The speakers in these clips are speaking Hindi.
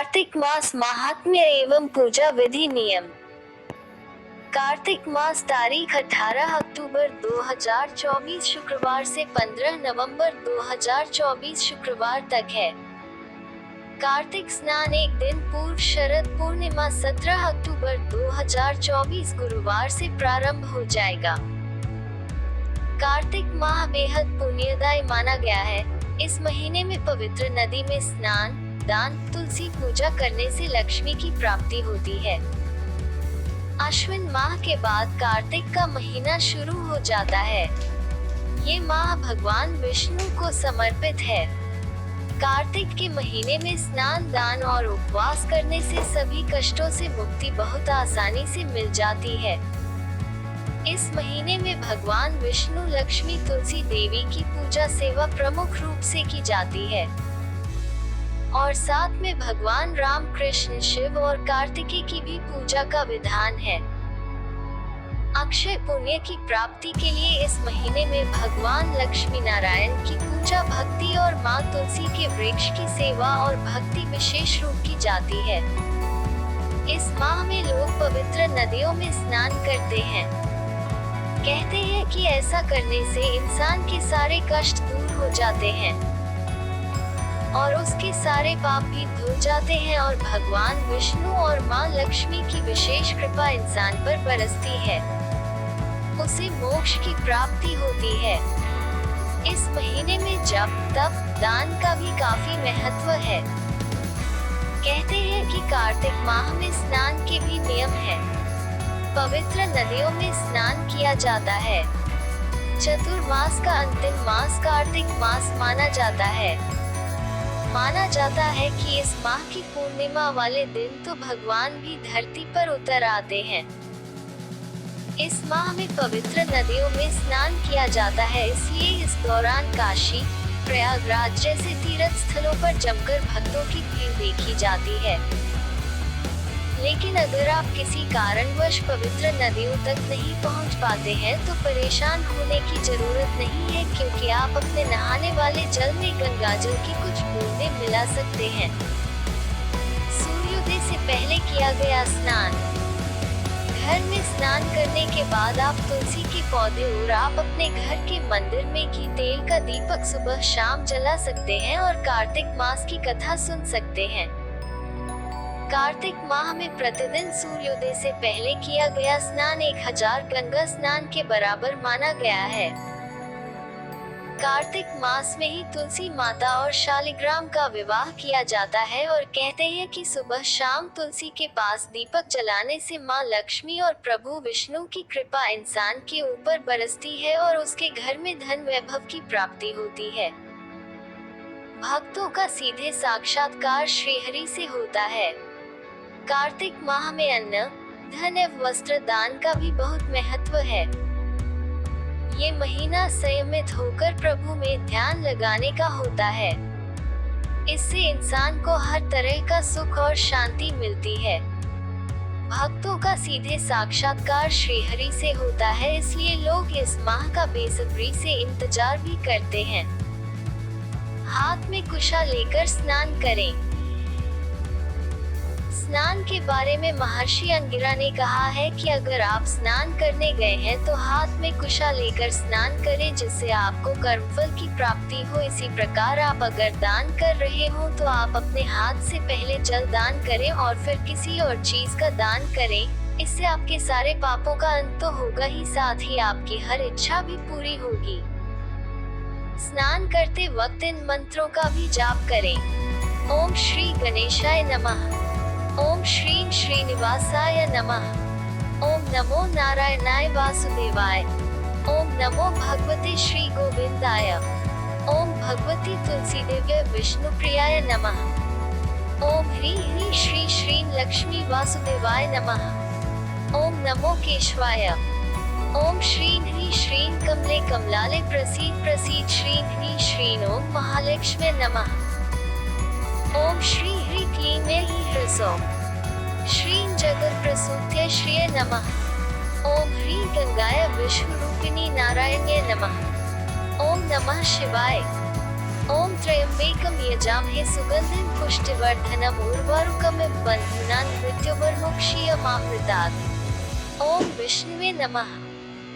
कार्तिक मास महात्म्य एवं पूजा विधि नियम। कार्तिक मास तारीख 18 अक्टूबर 2024 शुक्रवार से 15 नवंबर 2024 शुक्रवार तक है। कार्तिक स्नान एक दिन पूर्व शरद पूर्णिमा 17 अक्टूबर 2024 गुरुवार से प्रारंभ हो जाएगा। कार्तिक माह बेहद पुण्यदायी माना गया है। इस महीने में पवित्र नदी में स्नान, दान, तुलसी पूजा करने से लक्ष्मी की प्राप्ति होती है। अश्विन माह के बाद कार्तिक का महीना शुरू हो जाता है। ये माह भगवान विष्णु को समर्पित है। कार्तिक के महीने में स्नान, दान और उपवास करने से सभी कष्टों से मुक्ति बहुत आसानी से मिल जाती है। इस महीने में भगवान विष्णु, लक्ष्मी, तुलसी देवी की पूजा सेवा प्रमुख रूप से की जाती है और साथ में भगवान राम, कृष्ण, शिव और कार्तिकेय की भी पूजा का विधान है। अक्षय पुण्य की प्राप्ति के लिए इस महीने में भगवान लक्ष्मी नारायण की पूजा, भक्ति और माँ तुलसी के वृक्ष की सेवा और भक्ति विशेष रूप की जाती है। इस माह में लोग पवित्र नदियों में स्नान करते हैं। कहते हैं कि ऐसा करने से इंसान के सारे कष्ट दूर हो जाते हैं और उसके सारे पाप भी धुल जाते हैं और भगवान विष्णु और माँ लक्ष्मी की विशेष कृपा इंसान पर बरसती है। उसे मोक्ष की प्राप्ति होती है। इस महीने में जप, तप, दान का भी काफी महत्व है। कहते हैं कि कार्तिक माह में स्नान के भी नियम है। पवित्र नदियों में स्नान किया जाता है। चतुर्मास का अंतिम मास कार्तिक मास माना जाता है। माना जाता है कि इस माह की पूर्णिमा वाले दिन तो भगवान भी धरती पर उतर आते हैं। इस माह में पवित्र नदियों में स्नान किया जाता है, इसलिए इस दौरान काशी, प्रयागराज जैसे तीर्थ स्थलों पर जमकर भक्तों की भीड़ देखी जाती है। लेकिन अगर आप किसी कारणवश पवित्र नदियों तक नहीं पहुंच पाते हैं तो परेशान होने की जरूरत नहीं है, क्योंकि आप अपने नहाने वाले जल में गंगाजल की कुछ बूंदें मिला सकते हैं। सूर्योदय से पहले किया गया स्नान। घर में स्नान करने के बाद आप तुलसी के पौधे और आप अपने घर के मंदिर में घी तेल का दीपक सुबह शाम जला सकते हैं और कार्तिक मास की कथा सुन सकते हैं। कार्तिक माह में प्रतिदिन सूर्योदय से पहले किया गया स्नान 1000 गंगा स्नान के बराबर माना गया है। कार्तिक मास में ही तुलसी माता और शालिग्राम का विवाह किया जाता है और कहते हैं कि सुबह शाम तुलसी के पास दीपक जलाने से माँ लक्ष्मी और प्रभु विष्णु की कृपा इंसान के ऊपर बरसती है और उसके घर में धन वैभव की प्राप्ति होती है। भक्तों का सीधे साक्षात्कार श्रीहरि से होता है। कार्तिक माह में अन्न, धन एवं वस्त्र दान का भी बहुत महत्व है। ये महीना संयमित होकर प्रभु में ध्यान लगाने का होता है। इससे इंसान को हर तरह का सुख और शांति मिलती है। भक्तों का सीधे साक्षात्कार श्रीहरि से होता है, इसलिए लोग इस माह का बेसब्री से इंतजार भी करते हैं। हाथ में कुशा लेकर स्नान करें। स्नान के बारे में महर्षि अंगिरा ने कहा है कि अगर आप स्नान करने गए हैं तो हाथ में कुशा लेकर स्नान करें, जिससे आपको कर्मफल की प्राप्ति हो। इसी प्रकार आप अगर दान कर रहे हो तो आप अपने हाथ से पहले जल दान करें और फिर किसी और चीज का दान करें। इससे आपके सारे पापों का अंत तो होगा ही, साथ ही आपकी हर इच्छा भी पूरी होगी। स्नान करते वक्त इन मंत्रों का भी जाप करें। ओम श्री गणेशाय नमः। ओम श्रीं श्रीनिवासाय नमः। ओम नमो नारायणाय वासुदेवाय। ओम नमो भगवते श्री गोविंदाय। ओम भगवती तुलसी दिव्य विष्णु प्रियाय नमः। ओम ह्रीं ह्रीं श्री श्रीं लक्ष्मी वासुदेवाय नमः। ओम नमो केशवाय। ओम श्रीं ह्रीं श्रीं कमले कमलाले प्रसीद प्रसीद श्रीं ह्रीं श्रीं ओम महालक्ष्मी नमः। ओम श्री ह्रीं क्लीं ऐं ह्रसौं श्रीं जगत प्रसूत्यै श्रिये नमः। ओम ह्रीं गंगाय विश्वरूपिणी नारायण्ये नमः। ओम नमः शिवाय। ओम त्र्यंबकम यजामहे सुगंधिं पुष्टिवर्धनम् उर्वारुकमिव बन्धनान् मृत्युर्मुक्षीयमामृतात्। ओम विष्णुवे नमः।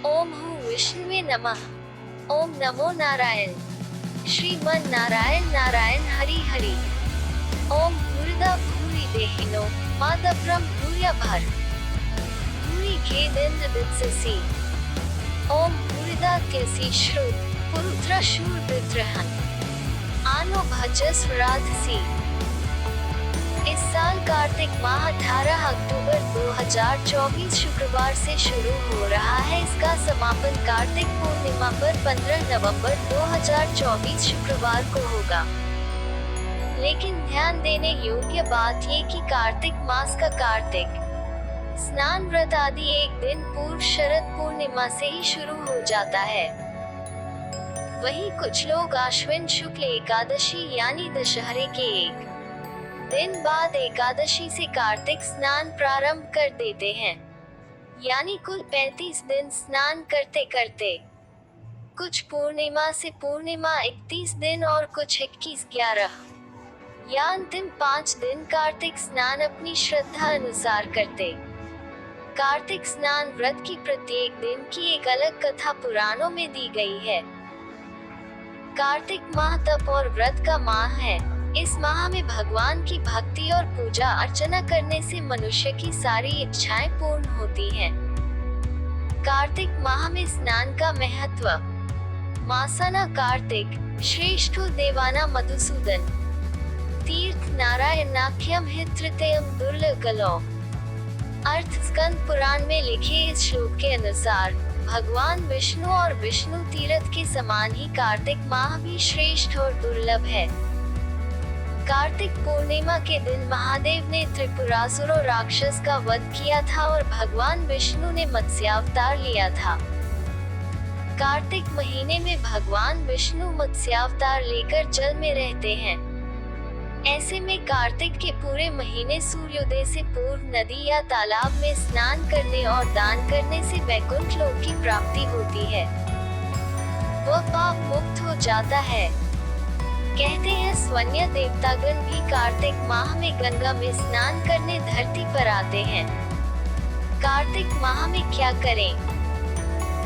ओम हु विष्णुवे नमः। ओम नमो नारायण। श्रीमन नारायण नारायण हरि हरि। ओम भूरिदा भूरि देहिनो मातब्रह्म भूर्या भर भूरि खेदेन्द्र दित्ससि। ओम भूरिदा त्यसि श्रुत पुरुत्र शूर विद्रहन आनो भजस राधसी। इस साल कार्तिक माह 18 अक्टूबर 2024 शुक्रवार से शुरू हो रहा है। इसका समापन कार्तिक पूर्णिमा पर 15 नवंबर 2024 शुक्रवार को होगा। लेकिन ध्यान देने योग्य बात ये कि कार्तिक मास का कार्तिक स्नान व्रत आदि एक दिन पूर्व शरद पूर्णिमा से ही शुरू हो जाता है। वहीं कुछ लोग आश्विन शुक्ल एकादशी यानी दशहरे के एक दिन बाद एकादशी से कार्तिक स्नान प्रारंभ कर देते हैं, यानी कुल 35 दिन स्नान करते करते। कुछ पूर्णिमा से पूर्णिमा 31 दिन और कुछ 21-11 या अंतिम 5 दिन कार्तिक स्नान अपनी श्रद्धा अनुसार करते। कार्तिक स्नान व्रत की प्रत्येक दिन की एक अलग कथा पुराणों में दी गई है। कार्तिक माह तप और व्रत का माह है। इस माह में भगवान की भक्ति और पूजा अर्चना करने से मनुष्य की सारी इच्छाएं पूर्ण होती हैं। कार्तिक माह में स्नान का महत्व। मासाना कार्तिक श्रेष्ठो देवाना मधुसूदन तीर्थ नारायणाख्यम हि तृतीयम दुर्लभकलो। अर्थ स्कंद पुराण में लिखे इस श्लोक के अनुसार भगवान विष्णु और विष्णु तीर्थ के समान ही कार्तिक माह भी श्रेष्ठ और दुर्लभ है। कार्तिक पूर्णिमा के दिन महादेव ने त्रिपुरासुर और राक्षस का वध किया था और भगवान विष्णु ने मत्स्यावतार लिया था। कार्तिक महीने में भगवान विष्णु मत्स्यावतार लेकर जल में रहते हैं। ऐसे में कार्तिक के पूरे महीने सूर्योदय से पूर्व नदी या तालाब में स्नान करने और दान करने से वैकुंठ लोक की प्राप्ति होती है। वह पाप मुक्त हो जाता है। कहते हैं स्वन्य देवतागण भी कार्तिक माह में गंगा में स्नान करने धरती पर आते हैं। कार्तिक माह में क्या करें?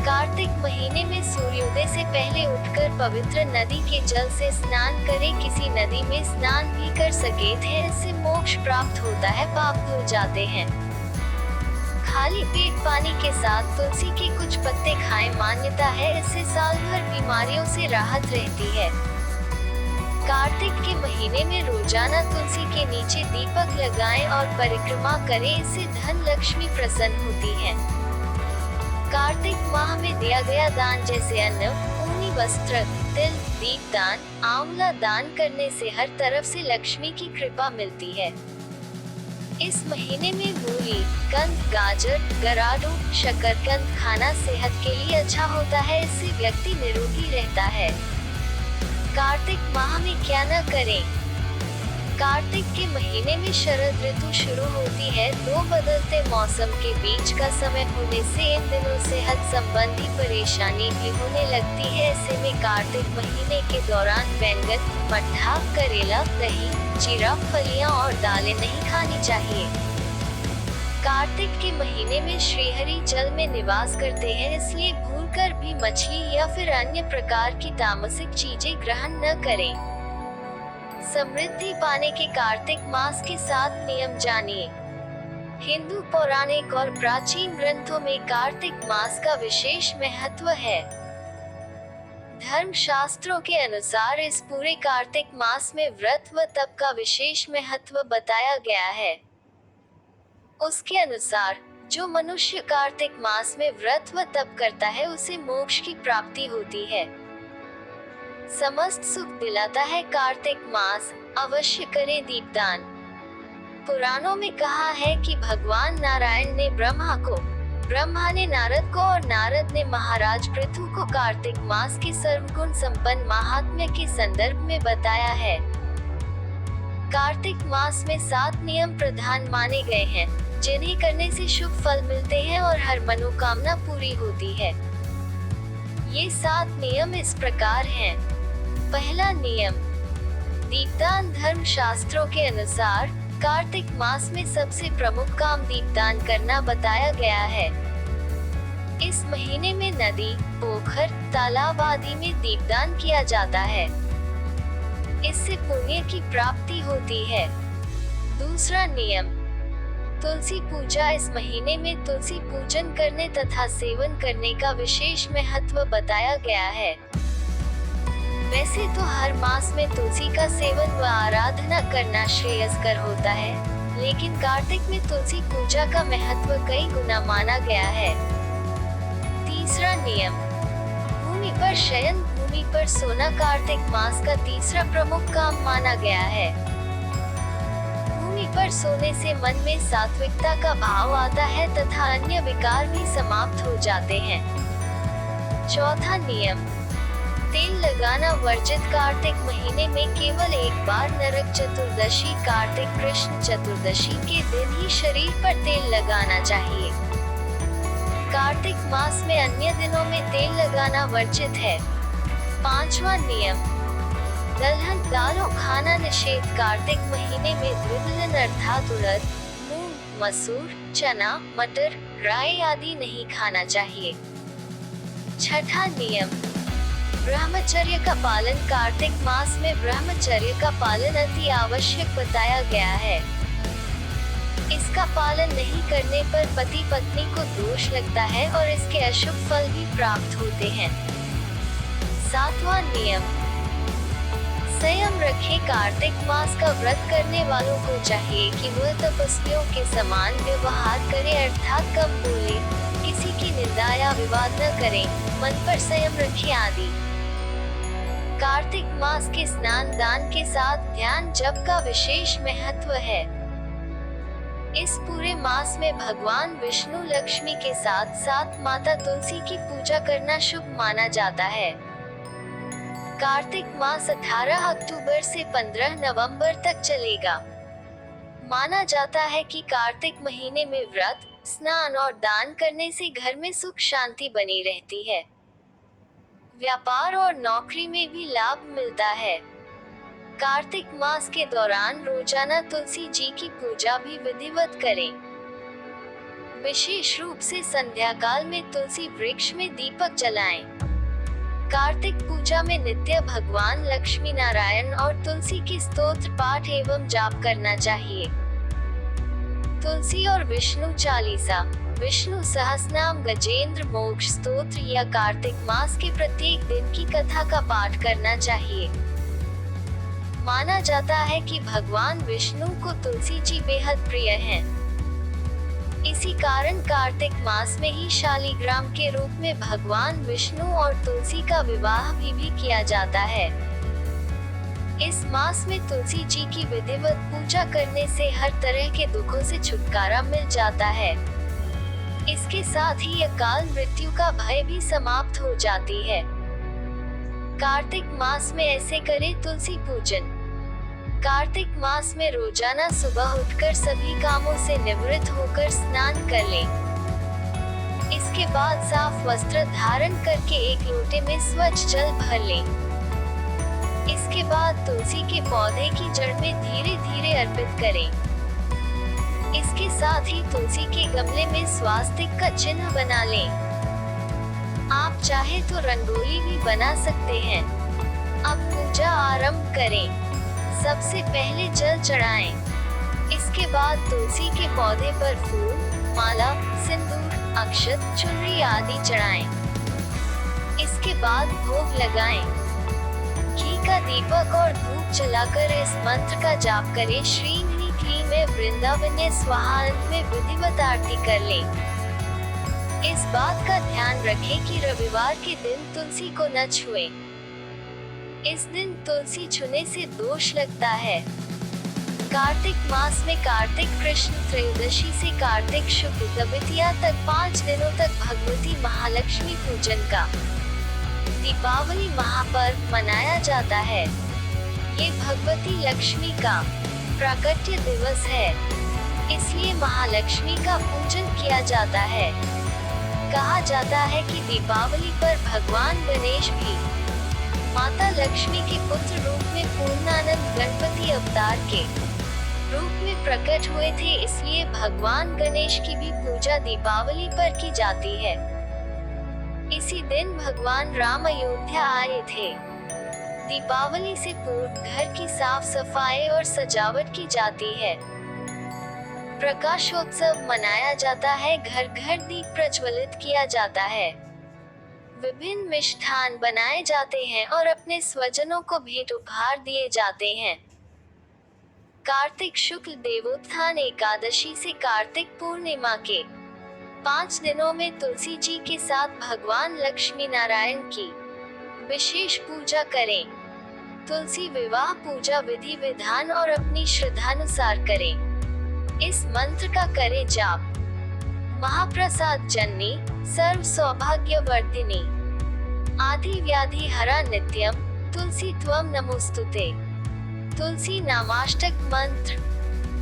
कार्तिक महीने में सूर्योदय से पहले उठकर पवित्र नदी के जल से स्नान करें। किसी नदी में स्नान भी कर सके थे, इससे मोक्ष प्राप्त होता है, पाप धुल जाते हैं। खाली पेट पानी के साथ तुलसी के कुछ पत्ते खाएं। मान्यता है इससे साल भर बीमारियों से राहत रहती है। कार्तिक के महीने में रोजाना तुलसी के नीचे दीपक लगाएं और परिक्रमा करें, इससे धन लक्ष्मी प्रसन्न होती है। कार्तिक माह में दिया गया दान जैसे अन्न, ऊनी वस्त्र, तिल, दीपदान, आंवला दान करने से हर तरफ से लक्ष्मी की कृपा मिलती है। इस महीने में मूली, कंद, गाजर, गराडू, शकरकंद खाना सेहत के लिए अच्छा होता है, इससे व्यक्ति निरोगी रहता है। कार्तिक माह में क्या न करें? कार्तिक के महीने में शरद ऋतु शुरू होती है। दो बदलते मौसम के बीच का समय होने से इन दिनों सेहत संबंधी परेशानी भी होने लगती है। ऐसे में कार्तिक महीने के दौरान बैंगन, मट्ठा, करेला, दही, जीरा, फलियां और दालें नहीं खानी चाहिए। कार्तिक के महीने में श्रीहरि जल में निवास करते हैं, इसलिए भूलकर भी मछली या फिर अन्य प्रकार की तामसिक चीजें ग्रहण न करें। समृद्धि पाने के कार्तिक मास के 7 नियम जानिए। हिंदू पौराणिक और प्राचीन ग्रंथों में कार्तिक मास का विशेष महत्व है। धर्म शास्त्रों के अनुसार इस पूरे कार्तिक मास में व्रत व तप का विशेष महत्व बताया गया है। उसके अनुसार जो मनुष्य कार्तिक मास में व्रत व तप करता है उसे मोक्ष की प्राप्ति होती है। समस्त सुख दिलाता है कार्तिक मास। अवश्य करें दीपदान। पुराणों में कहा है कि भगवान नारायण ने ब्रह्मा ने नारद को और नारद ने महाराज पृथु को कार्तिक मास के सर्वगुण संपन्न महात्म्य के संदर्भ में बताया है। कार्तिक मास में 7 नियम प्रधान माने गए हैं, जिन्हें करने से शुभ फल मिलते हैं और हर मनोकामना पूरी होती है। ये 7 नियम इस प्रकार हैं। पहला नियम। दीपदान धर्म शास्त्रों के अनुसार कार्तिक मास में सबसे प्रमुख काम दीपदान करना बताया गया है। इस महीने में नदी, पोखर, तालाब आदि में दीपदान किया जाता है। इससे पुण्य की प्राप्ति होती है। दूसरा नियम। तुलसी पूजा। इस महीने में तुलसी पूजन करने तथा सेवन करने का विशेष महत्व बताया गया है। वैसे तो हर मास में तुलसी का सेवन व आराधना करना श्रेयस्कर होता है, लेकिन कार्तिक में तुलसी पूजा का महत्व कई गुना माना गया है। तीसरा नियम। भूमि पर शयन। भूमि पर सोना कार्तिक मास का तीसरा प्रमुख काम माना गया है। भूमि पर सोने से मन में सात्विकता का भाव आता है तथा अन्य विकार भी समाप्त हो जाते हैं। चौथा नियम। तेल लगाना वर्जित। कार्तिक महीने में केवल एक बार नरक चतुर्दशी कार्तिक कृष्ण चतुर्दशी के दिन ही शरीर पर तेल लगाना चाहिए। कार्तिक मास में अन्य दिनों में तेल लगाना वर्जित है। पांचवा नियम। दलहन दालों खाना निषेध। कार्तिक महीने में द्विदलहन अर्थात उड़द, मूंग, मसूर, चना, मटर, राई आदि नहीं खाना चाहिए। छठा नियम। ब्रह्मचर्य का पालन। कार्तिक मास में ब्रह्मचर्य का पालन अति आवश्यक बताया गया है। इसका पालन नहीं करने पर पति पत्नी को दोष लगता है और इसके अशुभ फल भी प्राप्त होते हैं। सातवां नियम। संयम रखें। कार्तिक मास का व्रत करने वालों को चाहिए कि वह तपस्वियों के समान व्यवहार करे, अर्थात कम बोले, किसी की निंदा या विवाद न करें, मन पर संयम रखें आदि। कार्तिक मास के स्नान दान के साथ ध्यान जप का विशेष महत्व है। इस पूरे मास में भगवान विष्णु लक्ष्मी के साथ साथ माता तुलसी की पूजा करना शुभ माना जाता है। कार्तिक मास 18 अक्टूबर से 15 नवंबर तक चलेगा। माना जाता है कि कार्तिक महीने में व्रत, स्नान और दान करने से घर में सुख शांति बनी रहती है। व्यापार और नौकरी में भी लाभ मिलता है। कार्तिक मास के दौरान रोजाना तुलसी जी की पूजा भी विधिवत करें। विशेष रूप से संध्या काल में तुलसी वृक्ष में दीपक जलाएं। कार्तिक पूजा में नित्य भगवान लक्ष्मी नारायण और तुलसी की स्तोत्र पाठ एवं जाप करना चाहिए। तुलसी और विष्णु चालीसा, विष्णु सहस्रनाम, गजेंद्र मोक्ष स्तोत्र या कार्तिक मास के प्रत्येक दिन की कथा का पाठ करना चाहिए। माना जाता है कि भगवान विष्णु को तुलसी जी बेहद प्रिय हैं। इसी कारण कार्तिक मास में ही शालिग्राम के रूप में भगवान विष्णु और तुलसी का विवाह भी किया जाता है। इस मास में तुलसी जी की विधिवत पूजा करने से हर तरह के दुखों से छुटकारा मिल जाता है। इसके साथ ही अकाल मृत्यु का भय भी समाप्त हो जाती है। कार्तिक मास में ऐसे करें तुलसी पूजन। कार्तिक मास में रोजाना सुबह उठकर सभी कामों से निवृत्त होकर स्नान कर लें। इसके बाद साफ वस्त्र धारण करके एक लोटे में स्वच्छ जल भर लें। इसके बाद तुलसी के पौधे की जड़ में धीरे धीरे अर्पित करें। इसके साथ ही तुलसी के गमले में स्वास्तिक का चिन्ह बना लें। आप चाहे तो रंगोली भी बना सकते हैं। अब पूजा आरंभ करें। सबसे पहले जल चढ़ाएं। इसके बाद तुलसी के पौधे पर फूल, माला, सिंदूर, अक्षत, चुनरी आदि चढ़ाएं। इसके बाद भोग लगाएं। घी का दीपक और धूप जलाकर इस मंत्र का जाप करें। श्री में वृंदावन्य स्वाहा। अंत में विधिवत आरती कर लें। इस बात का ध्यान रखें कि रविवार के दिन तुलसी को न छुएं। इस दिन तुलसी छूने से दोष लगता है। कार्तिक मास में कार्तिक कृष्ण त्रयोदशी से कार्तिक शुक्ल द्वितीया तक 5 दिनों तक भगवती महालक्ष्मी पूजन का दीपावली महापर्व मनाया जाता है। ये भगवती लक्ष्मी का प्राकट्य दिवस है, इसलिए महालक्ष्मी का पूजन किया जाता है। कहा जाता है कि दीपावली पर भगवान गणेश भी माता लक्ष्मी के पुत्र रूप में पूर्णानंद गणपति अवतार के रूप में प्रकट हुए थे, इसलिए भगवान गणेश की भी पूजा दीपावली पर की जाती है। इसी दिन भगवान राम अयोध्या आए थे। दीपावली से पूर्व घर की साफ सफाई और सजावट की जाती है। प्रकाशोत्सव मनाया जाता है, घर घर दीप प्रज्वलित किया जाता है। विभिन्न मिष्ठान बनाए जाते हैं और अपने स्वजनों को भेंट उपहार दिए जाते हैं। कार्तिक शुक्ल देवोत्थान एकादशी से कार्तिक पूर्णिमा के 5 दिनों में तुलसी जी के साथ भगवान लक्ष्मी नारायण की विशेष पूजा करें। तुलसी विवाह पूजा विधि विधान और अपनी श्रद्धानुसार करें। इस मंत्र का करें जाप। महाप्रसाद जननी सर्व सौभाग्य वर्धिनी आदि व्याधि हरा नित्यम तुलसी त्वम नमोस्तुते। तुलसी नामाष्टक मंत्र।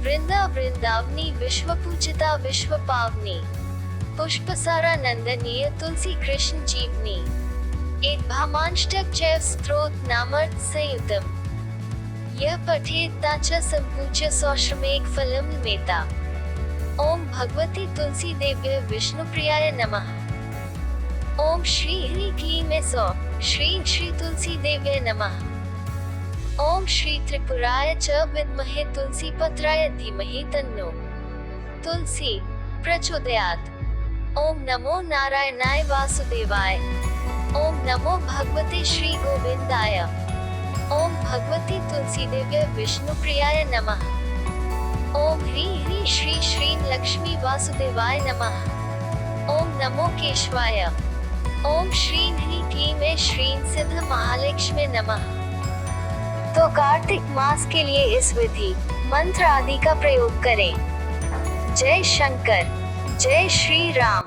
वृंदा वृंदावनी विश्व पूजिता विश्व पावनी पुष्पसारा नंदनीय तुलसी कृष्ण जीवनी। एक भामाष्टक चैव स्तोत्र नामर्थ संयुतम यह पठेता च संपूज्य सौश्रमेक फलम मेता। ओम भगवती तुलसी देव्य विष्णु प्रियाय नमः। ओम श्री ह्री क्लीं सौ श्री श्री तुलसी देव्य नमः। ओम श्री त्रिपुराय च विद्महे तुलसी पत्राय धीमहि तन्नो तुलसी प्रचोदयात्। ओम नमो नारायणाय वासुदेवाय। ओम नमो भगवते श्री गोविंदाय। ओम भगवती तुलसी देव्य विष्णु प्रियाय नमः। ओम ह्री ह्री श्री श्रीं लक्ष्मी वासुदेवाय नमः। ओम नमो केशवाय। ओम श्रीं ह्री क्लीं श्रीं सिद्ध महालक्ष्मी नमः। तो कार्तिक मास के लिए इस विधि मंत्र आदि का प्रयोग करें। जय शंकर, जय श्री राम।